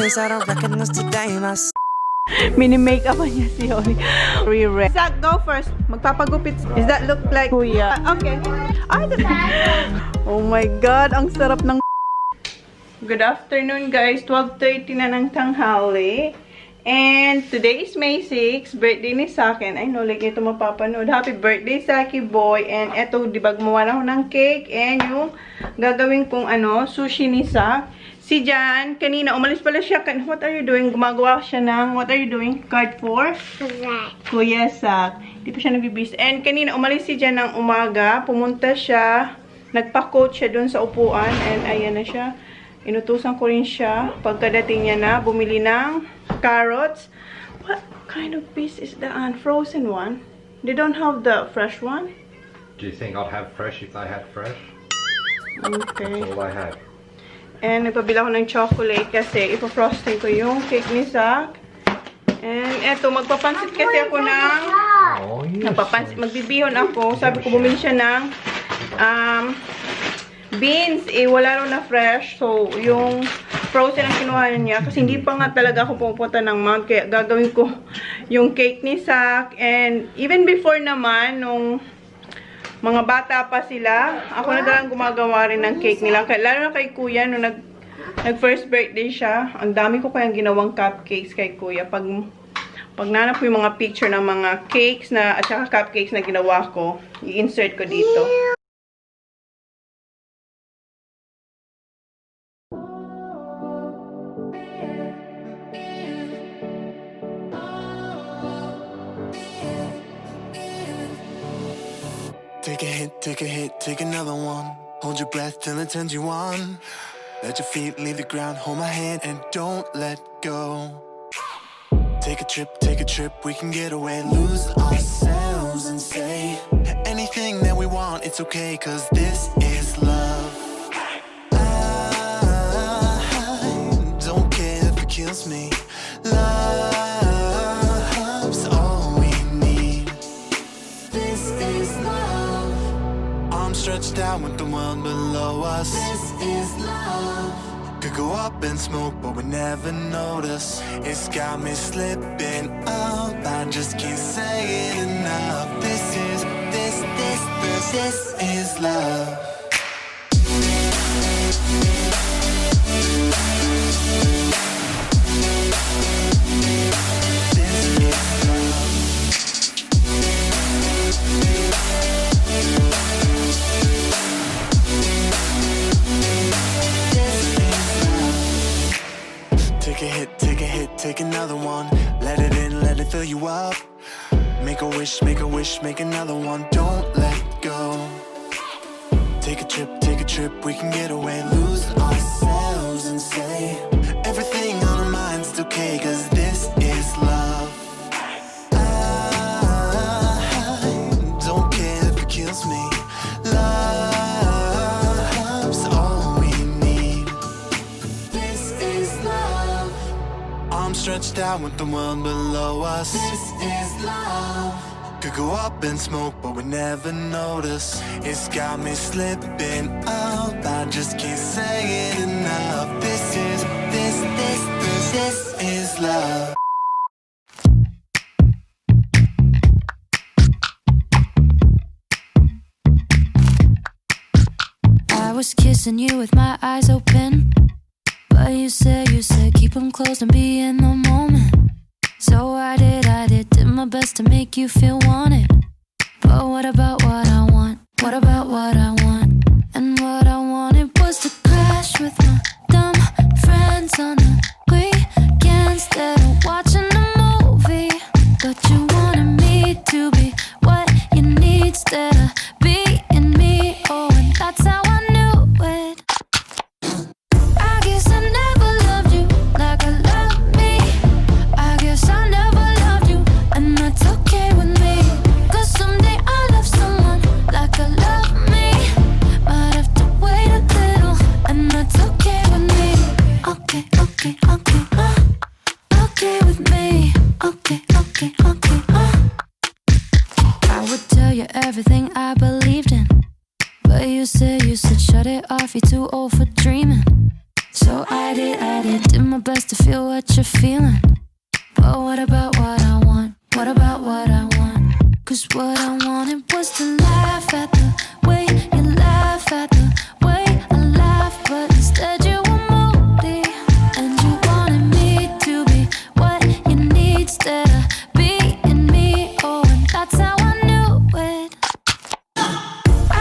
place, I don't recognize today. Mini-makeup niya si Holly. Re-re. Zach, go first. Magpapagupit. Does that look like kuya? Okay. Oh my God, ang sarap ng... Good afternoon, guys. 12:30 na ng tanghali. And today is May 6, birthday ni Sakin. I know, like ito mapapanood. Happy birthday, Saki boy. And eto, di ba, gumawa na ako ng cake. And yung gagawin kong sushi ni Sak. Si Jan, kanina, umalis pala siya. What are you doing? Gumagawa siya ng, what are you doing? Card for? Kuya Sak. Di pa siya nabibis. And kanina, umalis si Jan ng umaga. Pumunta siya. Nagpa-coach siya dun sa upuan. And ayan na siya. Inutusan ko rin siya. Pagkadating niya na, bumili ng carrots. What kind of piece is that? Frozen one? They don't have the fresh one? Do you think I'd have fresh if they had fresh? Okay. That's all I had. And nagpabila ko ng chocolate kasi ipa-frosting ko yung cake ni Zach. And eto, magpapansit kasi ako ng... Magbibihon ako. Sabi ko, bumili siya ng beans. Wala rin na fresh. So, yung frozen ang kinuha niya. Kasi hindi pa nga talaga ako pupunta ng mount. Kaya gagawin ko yung cake ni Zach. And even before naman, nung mga bata pa sila, ako na talagang gumagawa rin ng cake nila. Lalo na kay Kuya, nung nag-first birthday siya, ang dami ko kayang ginawang cupcakes kay Kuya. Pag nanap ko yung mga picture ng mga cakes na, at saka cupcakes na ginawa ko, i-insert ko dito. Take a hit, take another one. Hold your breath till it turns you on. Let your feet leave the ground, hold my hand and don't let go. Take a trip, we can get away. Lose ourselves and say anything that we want, it's okay, cause this is love. I don't care if it kills me. Love's all we need. This is love. Arms stretched out with the world below us. This is love. Could go up in smoke, but we never notice. It's got me slipping up. I just can't say it enough. This is love. Take another one, let it in, let it fill you up. Make a wish, make another one, don't let go. Take a trip, we can get away. Lose ourselves and say everything on our minds, it's okay, cause this is love. I don't care if it kills me. Love's all we need. This is love. Arms stretched out with the world below us. This is love. Could go up in smoke, but we never notice. It's got me slipping up. I just can't say it enough. This is love. I was kissing you with my eyes open, but you said keep them closed and be in the moment. So I did my best to make you feel wanted. But what about what I want? What about what I want? And what I wanted was to crash with my dumb friends on the weekend instead of watching a movie. But you wanted me to be what you need instead of being me. Oh, and that's how I knew it. I guess I never loved you like I love me. I guess I never loved you, and that's okay with me. Cause someday I'll love someone like I love me. Might have to wait a little, and that's okay with me. Okay, okay, okay, okay with me. Okay, okay, okay, I would tell you everything I believed in, but you said shut it off, you're too old for dreaming. So I did my best to feel what you're feeling. But what about what I want? What about what I want? 'Cause what I wanted was to laugh at the way you laugh at the way I laugh, but instead you were moody, and you wanted me to be what you need instead of being me. Oh, and that's how I knew it.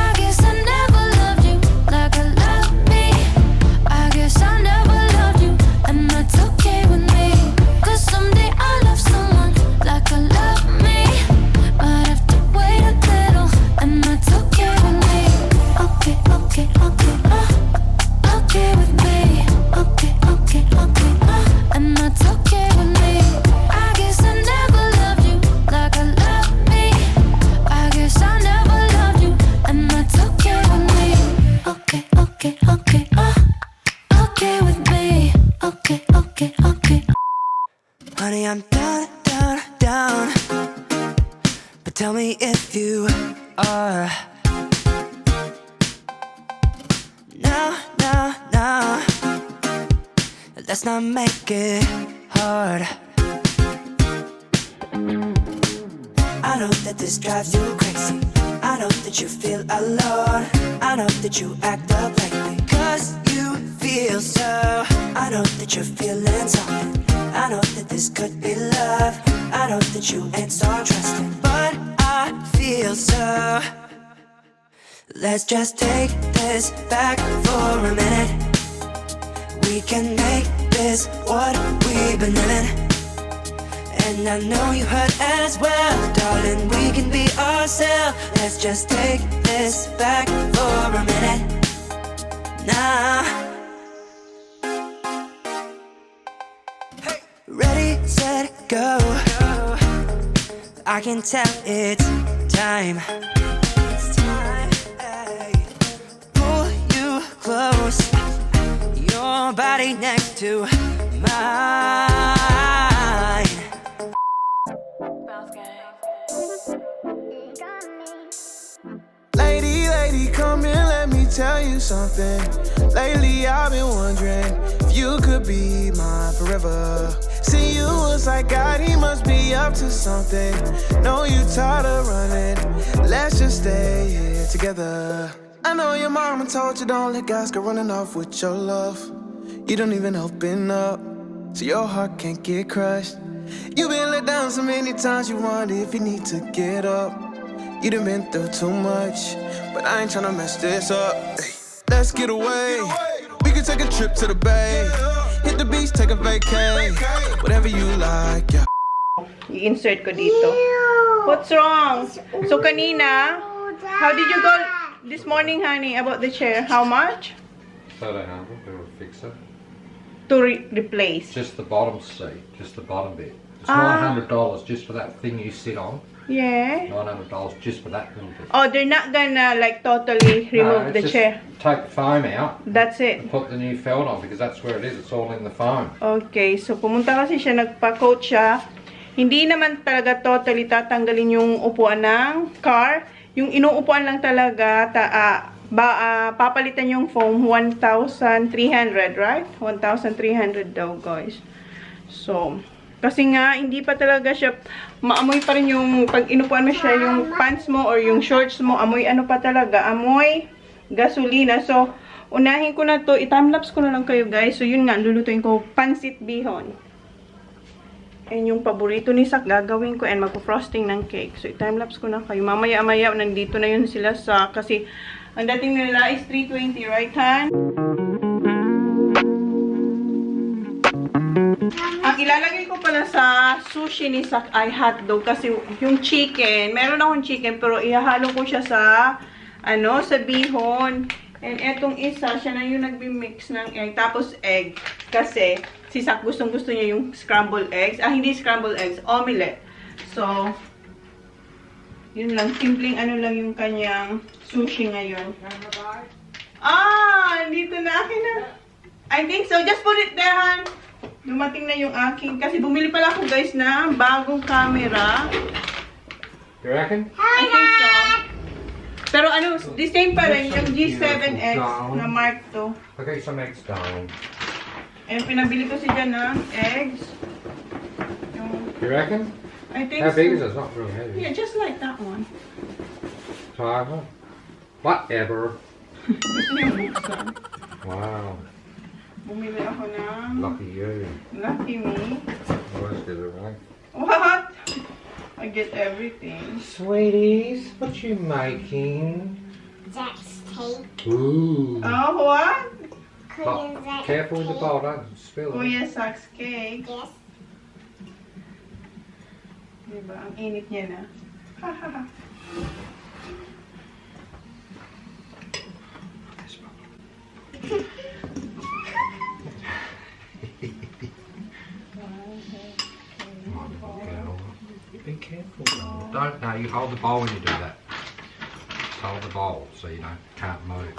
I guess I never loved you like I love me. I guess I never loved you, and that's okay with me. 'Cause someday I'll love someone like I love me. Might have to wait a little, and that's okay with me. Okay, okay, okay, okay with me. Okay, okay, okay, and that's okay with me. I guess I never loved you like I love me. I guess I never loved you, and that's okay with me. Okay, okay, okay, okay with me. Okay, okay, okay. Honey, I'm down, down, down. But tell me if you are. Now, now, now. Let's not make it hard. I know that this drives you crazy. I know that you feel alone. I know that you act up lately 'cause you feel so. I know that you're feeling something. I know that this could be love. I know that you ain't so trusting, but I feel so. Let's just take this back for a minute. We can make this what we've been living. And I know you hurt as well, darling, we can be ourselves. Let's just take this back for a minute. Now, ready, set, go. I can tell it's time. It's time. Hey. Pull you close, your body next to mine. Lady, lady, come here, let me tell you something. Lately I've been wondering if you could be mine forever. See you was like God, he must be up to something. Know you tired of running, let's just stay here together. I know your mama told you don't let guys go running off with your love. You don't even open up, so your heart can't get crushed. You've been let down so many times, you wonder if you need to get up. You done been through too much, but I ain't tryna mess this up. Hey, let's get away. We can take a trip to the bay. Hit the beach, take a vacay. Whatever you like, yeah. I-insert ko dito. What's wrong? So kanina, how did you go this morning, honey, about the chair? How much? $1,300 to fix it. To replace. Just the bottom seat, just the bottom bit. It's $900 just for that thing you sit on. Yeah. $900 just for that little bit. Oh, they're not gonna like totally remove the just chair. Take the foam out. That's it. And put the new felt on because that's where it is. It's all in the foam. Okay, so pumunta kasi siya, nagpa-coach siya. Hindi naman talaga totally tatanggalin yung upuan ng car. Yung inuupuan lang talaga, papalitan yung foam, 1,300, right? 1,300 daw, guys. So, kasi nga, hindi pa talaga siya, maamoy pa rin yung, pag inupuan mo siya, yung pants mo or yung shorts mo, amoy ano pa talaga, amoy gasolina. So, unahin ko na to, i-timelapse ko na lang kayo, guys. So, yun nga, lulutuin ko, pansit bihon. And yung paborito ni Sak, gagawin ko, and magpo-frosting ng cake. So, i-timelapse ko na kayo. Mamaya-maya, nandito na yun sila sa, kasi, ang dating nila is 3:20, right, Han? Ang ilalagay ko pala sa sushi ni Sak ay hotdog kasi yung chicken, meron akong chicken pero ihahalo ko siya sa sa bihon. And etong isa, siya na yung nagbi-mix ng egg. Tapos egg kasi si Sak gustong-gusto niya yung scrambled eggs. Hindi scrambled eggs, omelette. So, yun lang, simpleng lang yung kanyang sushi ngayon. Dito na akin na. I think so. Just put it there, Han. Dumating na yung aking, kasi bumili pala ako, guys, na bagong camera. You reckon? I think so. Pero the same pa rin, yung G7X na Mark II. Okay, some eggs, darling. And pinabili ko siya ng eggs. Yung, You reckon? I think How big so. is it? It's not real heavy. Yeah, just like that one. Tiger. Whatever. Gusto niya buksan. Wow. Bumili ako ng Lucky you. Lucky Me. Always get it right. What? I get everything. Sweeties, what you making? Zach's cake. Ooh. Oh, what? Korean Zach's Careful with the cake. bowl, don't spill it. Kuya Sax cake. Yes. Diba? Ang init niya na. Be careful. Don't, no, you hold the bowl when you do that. Just hold the bowl so you can't move.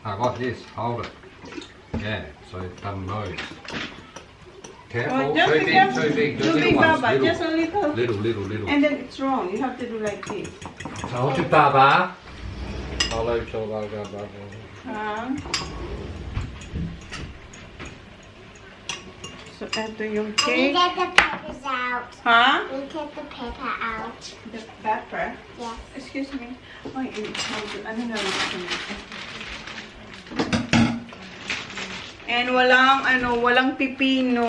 No, like this, hold it. Yeah, so it doesn't move. Careful, Oh, just too be big, careful. too big. Too Little big, ones, Baba. little. Just a little. Little. And then it's wrong. You have to do like this. Told you, Baba. I'll let you go, Baba. So, ito yung And we cake. get the peppers out. Ha? We get the pepper out. The pepper. Yes. Excuse me. Ay, ano na lang ito? And walang pipino.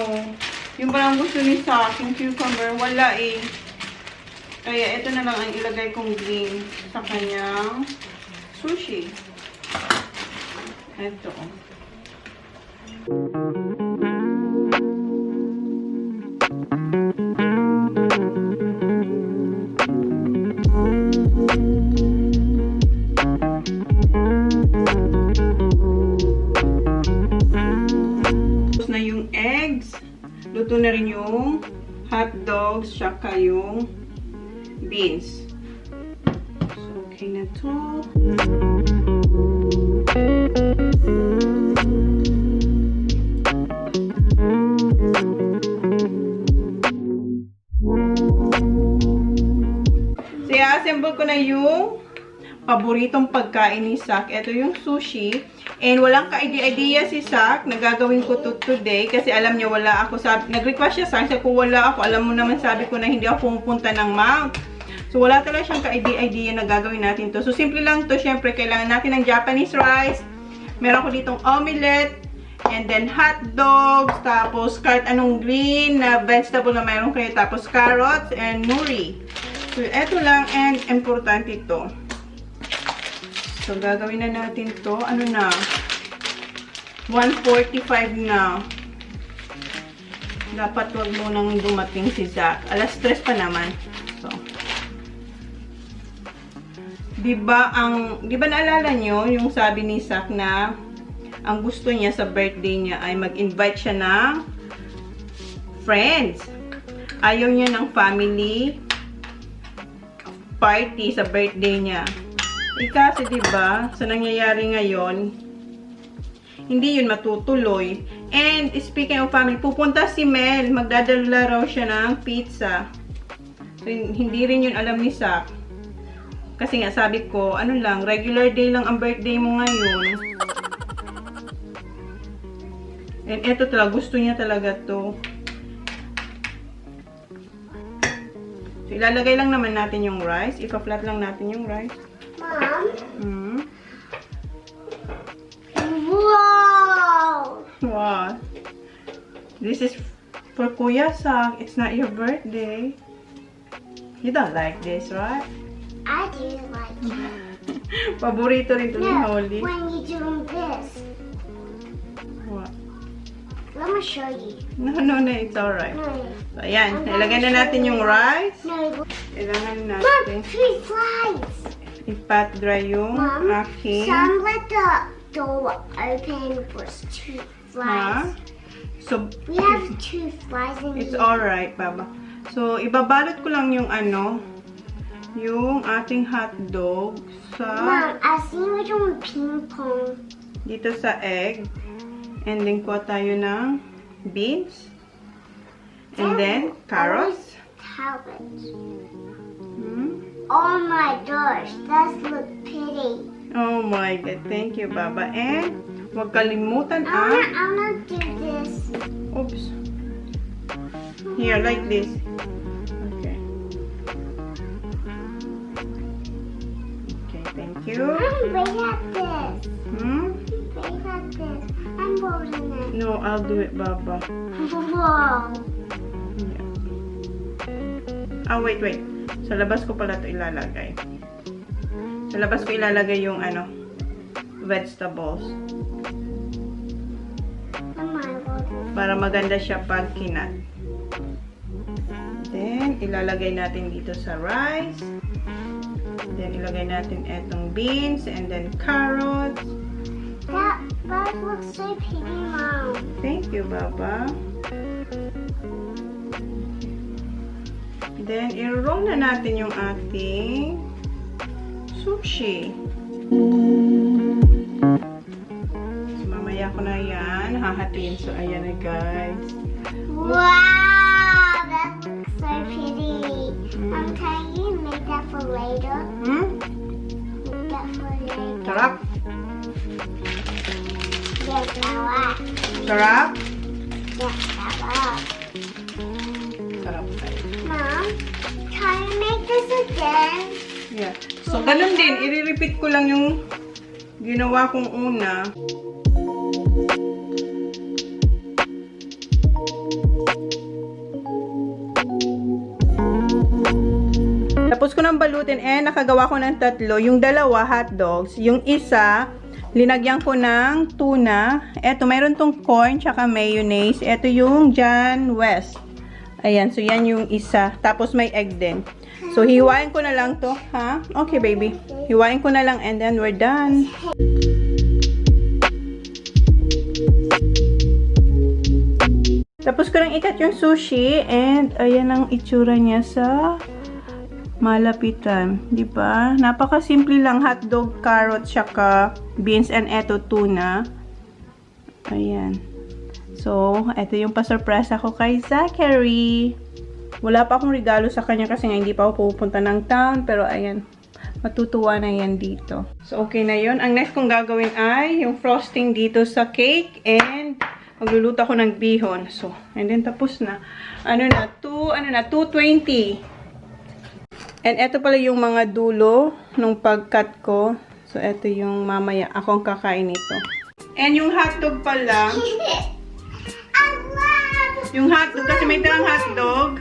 Yung parang gusto ni sa akin, cucumber, wala eh. Kaya ito na lang ang ilagay kong green sa kanyang sushi. Ito. Tapos na yung eggs. Luto na rin yung hot dogs, saka yung beans. So, okay na to. So, i-assemble ko na yung paboritong pagkain ni Sak. Ito yung sushi. And walang ka-idea si Sak na gagawin ko to today kasi alam niya wala ako. Nag-request siya sa akin kung wala ako. Alam mo naman sabi ko na hindi ako pumunta ng Mount. So wala talaga siyang ka-idea na gagawin natin to. So simple lang to. Siyempre kailangan natin ng Japanese rice. Meron ko ditong omelette. And then hot dogs. Tapos kahit anong green na vegetable na mayroon kayo. Tapos carrots and nori. So eto lang and importante ito. So, gagawin na natin to. Ano na? 1:45 na. Dapat wag mo nang dumating si Zach. Alas 3 pa naman. So. Diba naalala nyo yung sabi ni Zach na ang gusto niya sa birthday niya ay mag-invite siya ng friends. Ayaw niya ng family party sa birthday niya. Kasi diba, sa nangyayari ngayon, hindi yun matutuloy. And speaking of family, pupunta si Mel, magdadala raw siya ng pizza. So, hindi rin yun alam ni Sak. Kasi nga sabi ko, ano lang, regular day lang ang birthday mo ngayon. And eto talaga, gusto niya talaga to. So, ilalagay lang naman natin yung rice. Ipa-flat lang natin yung rice. Mom? Wow! What? This is for Kuya Sak. It's not your birthday. You don't like this, right? I do like it. Paborito rin to ni No, Holly. when you're doing this. What? Let me show you. No, it's alright. No, So, ayan. Ilagay na natin yung rice. no. Kailangan Mom, natin 3 slides. ipat dry yung Mom, aking... some let the door open was 2 Ha? flies. So, We have 2 flies in it's here. alright, Baba. So, ibabalot ko lang yung yung ating hotdog sa... Mom, I see we're doing ping pong. dito sa egg. And then, kuha tayo ng beans. And then, carrots. Carrots. Hmm? Oh my gosh, that looks pretty. Oh my God. Thank you, Baba. And, Huwag kalimutan, I wanna do this. Oops. Here, like this. Okay. Okay, thank you. Wait at this. Hmm? Wait at this. I'm holding it. No, I'll do it, Baba. Wow. Yeah. Wait. Sa labas ko pala ito ilalagay. Sa labas ko ilalagay yung vegetables. Para maganda siya pag kinat. Then, ilalagay natin dito sa rice. Then, ilagay natin etong beans and then carrots. That looks so pretty, Mom. Thank you, Baba. Then, i-roll na natin yung ating sushi. So, mamaya ko na yan. Hahatiin. So, ayan na, guys. Wow, that looks so pretty. Can you make that for later? Make that for later. Sarap? Yes, sarap. Sarap? Yes, sarap. Sarap, guys. Mom, can you make this again? Yeah. So, ganun din. I-repeat ko lang yung ginawa kong una. Tapos ko nang balutin nakagawa ko ng 3. Yung 2 hotdogs. Yung isa, linagyan ko ng tuna. Eto, mayroon tong corn tsaka mayonnaise. Eto yung John West. Ayan, so yan yung isa. Tapos may egg din. So, hiwain ko na lang to, ha? Okay, baby. Hiwain ko na lang and then we're done. Tapos ko nang ikat yung sushi and ayan ang itsura niya sa malapitan. Diba? Napaka-simple lang. Hotdog, carrot, tsaka beans and eto tuna. Ayan. So, eto yung pa-surprise ako kay Zachary. Wala pa akong regalo sa kanya kasi nga hindi pa ako pupunta ng town. Pero ayan, matutuwa na yan dito. So, okay na yun. Ang next kong gagawin ay yung frosting dito sa cake and magluluto ako ng bihon. So, and then tapos na. 220. And eto pala yung mga dulo nung pag-cut ko. So, eto yung mamaya akong kakain nito. And yung hotdog pala, yung hotdog, kasi may dalang hotdog,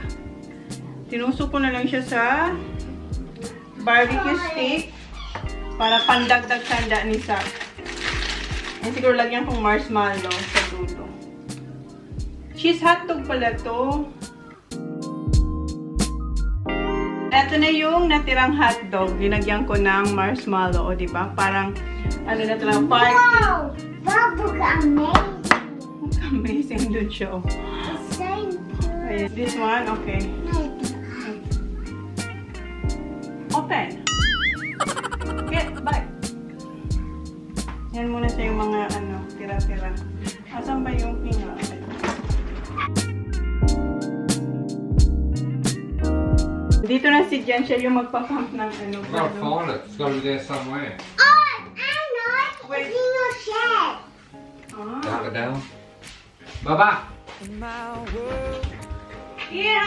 tinusok ko na lang siya sa barbecue stick para pandagdag tanda ni Zach. And siguro lagyan kong marshmallow sa dulo. Cheese hotdog pala to. Ito na yung natirang hotdog. Linagyan ko ng marshmallow. O, diba? Parang, ano na ito lang, party. Wow! That looks amazing. Amazing dun siya, oh. It's so good. Ayan. This one, okay. Open. Get, bye. Yan muna sa yung mga, tira-tira. Asan ba yung pinga? Dito na si Jan, siya yung magpa-pump ng I've got to find it. It's got to be there somewhere. Oh, I know. Wait. It's in your shed. Down it down. Baba! Here,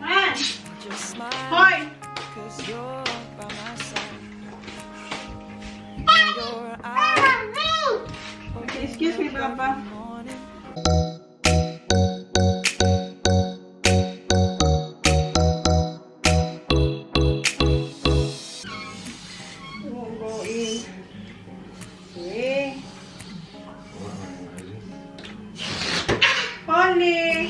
Han! Han! Hoy! Okay, excuse me, Papa. Go in. Okay. Polly!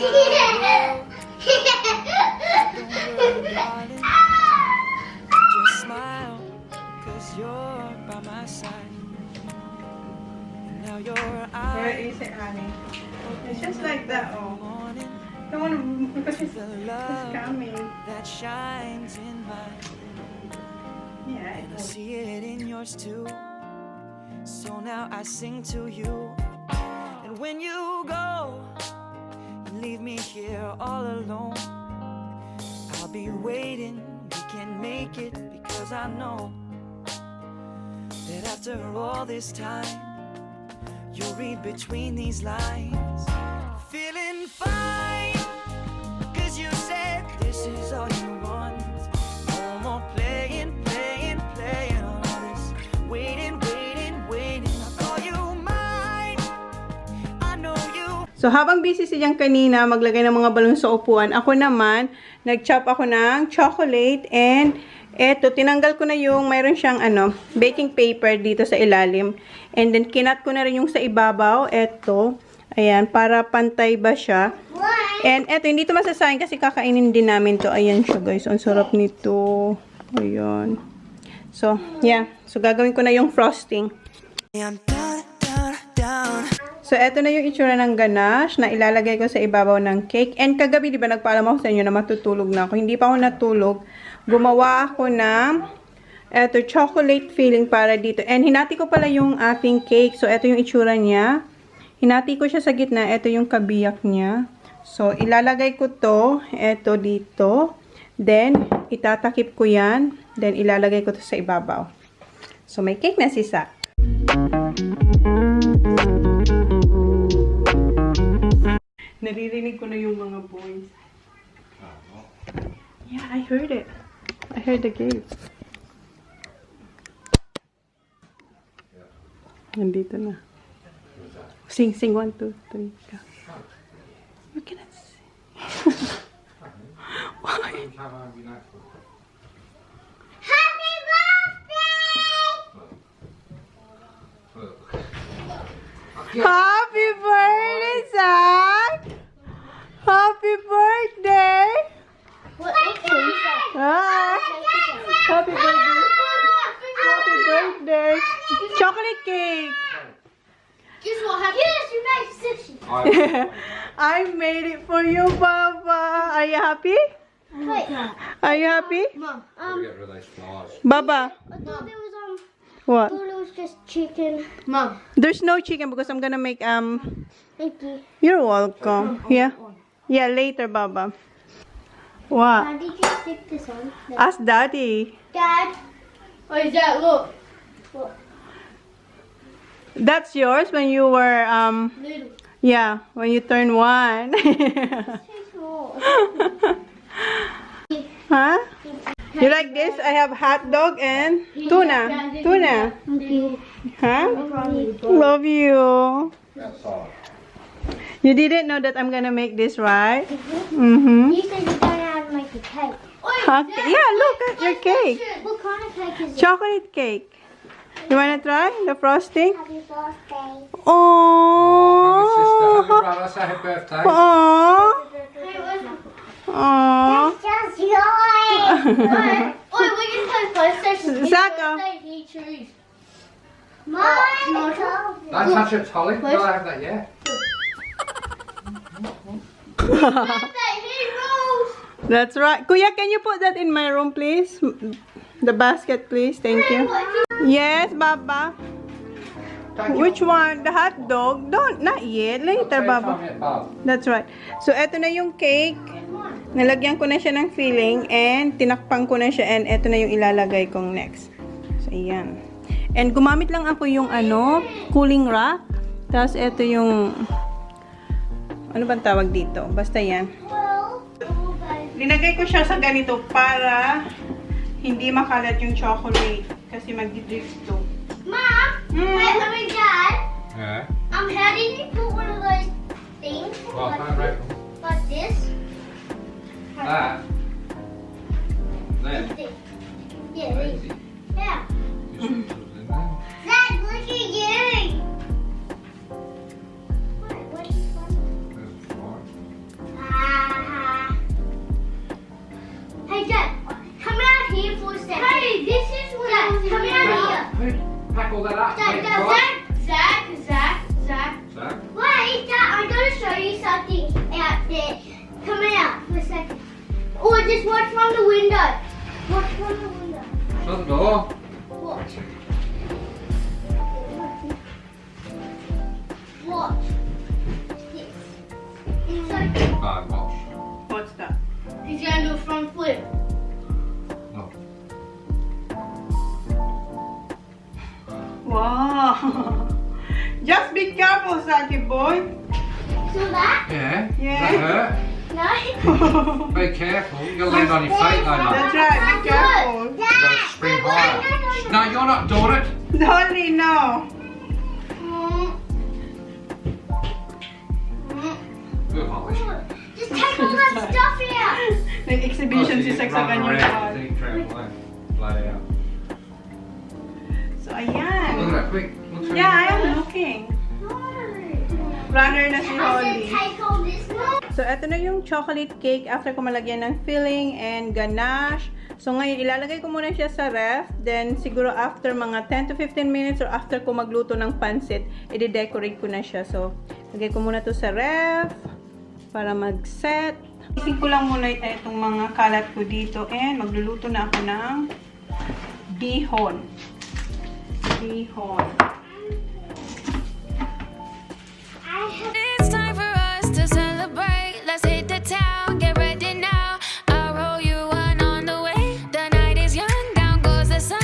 Just smile, 'cause you're by my side. And now your Where eyes is it, honey? It's just like that, oh. morning, Don't want to, because it's the love coming. that shines in mine. Yeah, I see it in yours too. So now I sing to you. And when you go, you leave me here all alone. I'll be waiting, we can make it, because I know that after all this time, you'll read between these lines. Feeling fine, 'cause you said this is all you want. No more playing all this. Waiting. I'll call you mine. I know you. So, habang busy siyang kanina maglagay ng mga balon sa upuan, ako naman, nag-chop ako ng chocolate and eto, tinanggal ko na yung, mayroon siyang baking paper dito sa ilalim. And then, kinat ko na rin yung sa ibabaw. Eto, ayan, para pantay ba siya. And eto, hindi ito masasayang kasi kakainin din namin to. Ayan siya, guys. Ang sarap nito. Ayan. So, yeah. So, gagawin ko na yung frosting. I'm down. So, eto na yung itsura ng ganache na ilalagay ko sa ibabaw ng cake. And kagabi, di ba, nagpaalam ako sa inyo na matutulog na ako. Hindi pa ako natulog. Gumawa ako ng eto, chocolate filling para dito. And hinati ko pala yung aking cake. So, eto yung itsura niya. Hinati ko siya sa gitna. Eto yung kabiyak niya. So, ilalagay ko to. Eto dito. Then, itatakip ko yan. Then, ilalagay ko to sa ibabaw. So, may cake na si Sak. Naririnig ko na yung mga boys. Yeah, I heard it. I heard the gate. Nandito na. Sing, 1, 2, 3, go. You cannot sing. Why? Happy birthday! Happy birthday, Zach! Happy birthday! Ah, happy birthday! Happy birthday! Chocolate cake! Guess what happened? Yes, you made sushi. I made it for you, Baba. Are you happy? Wait, Are you happy? Mom. Get rid of those flies. Baba, I thought there was what? thought it was just chicken. Mom. There's no chicken because I'm gonna make Thank you. You're welcome. Yeah. Yeah, later, Baba. What? Now, did you stick this on? Ask Daddy. Dad. What is that? Look. What? That's yours when you were Little. yeah, when you turn 1. Too small. Huh? You like this? I have hot dog and tuna. Tuna. Okay. Huh? Love you. Outside. You didn't know that I'm gonna make this, right? Mm-hmm. You said you're going to make a cake. Okay. Yeah, look at your cake. What kind of cake is it? Chocolate cake. You wanna try the frosting? Happy birthday. Oh. Happy brother, say happy birthday. Oh. Oh. Just yours. Oh, we can play PlayStation. Zaka. He choose. Mine. Don't touch it, Holly. You don't have that yet. He rules. That's right. Kuya, can you put that in my room, please? The basket, please. Thank you. Yes, Baba. Which one? The hot dog? Don't, not yet. Later, Baba. That's right. So, eto na yung cake. Nalagyan ko na siya ng filling and tinakpan ko na siya and eto na yung ilalagay kong next. So, ayan. And gumamit lang ako yung cooling rack. Tapos, eto yung ano bang tawag dito? Basta yan. Linagay ko siya sa ganito para hindi makalat yung chocolate kasi mag-drift to. Mom, wait, I mean, Dad. Yeah. How did you put one of those things Well, I reckon like this? that. Then. Yeah, these. Easy. Yeah. You should put it in there. Dad, look at you. What are you doing? There's the fly. Hey, Dad, come out here for a second. Hey, this is what Dad, come out here. Pack all that up. Dad, Make it right. Zach. Zach? Wait, Dad, I'm going to show you something out there. Come out for a second. Oh, just watch from the window. Watch from the window. Shut the door. Watch. Watch. This. It's like Alright, watch. What's that? he's going to do a front flip. No. boy? So that? Yeah. Yeah. That hurt. No. Be careful. You're gonna land on your feet though, That's mate. right, be careful. You gotta spring higher. No, you're not doing it. Dolly, no. Good, Holly. Just take all that stuff out. Nag-exhibition si Saksakan yung lahat. Flat out. So, Look ayan. at that, quick. Look through Yeah, I your- am looking. Runner na si I Holly. said take all this. So, eto na yung chocolate cake after ko malagyan ng filling and ganache. So, ngayon, ilalagay ko muna siya sa ref. Then, siguro after mga 10 to 15 minutes or after ko magluto ng pansit, i-decorate ko na siya. So, lagay ko muna to sa ref para mag-set. Isig ko lang muna itong mga kalat ko dito and magluluto na ako ng bihon. Bihon. It's time for us to celebrate. Let's hit the town, get ready now. I'll roll you one on the way. The night is young, down goes the sun.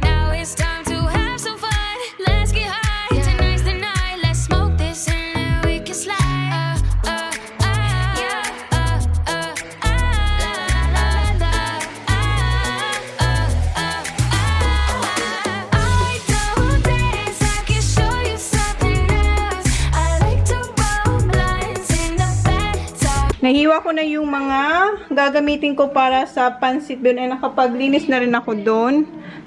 Now it's time to have some fun. Let's get high. Tonight's the night. Let's smoke this and then we can slide. I don't dance, I can show you something else. I like to roll blinds in the bathtub. Nahiwa ko na yung mga gagamitin ko para sa pansit doon and nakapaglinis na rin ako doon.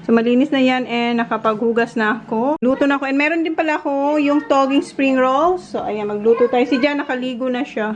So, malinis na yan and nakapaghugas na ako. Luto na ako. And meron din pala ako yung togging spring rolls. So, ayan, magluto tayo. Si Jan, nakaligo na siya.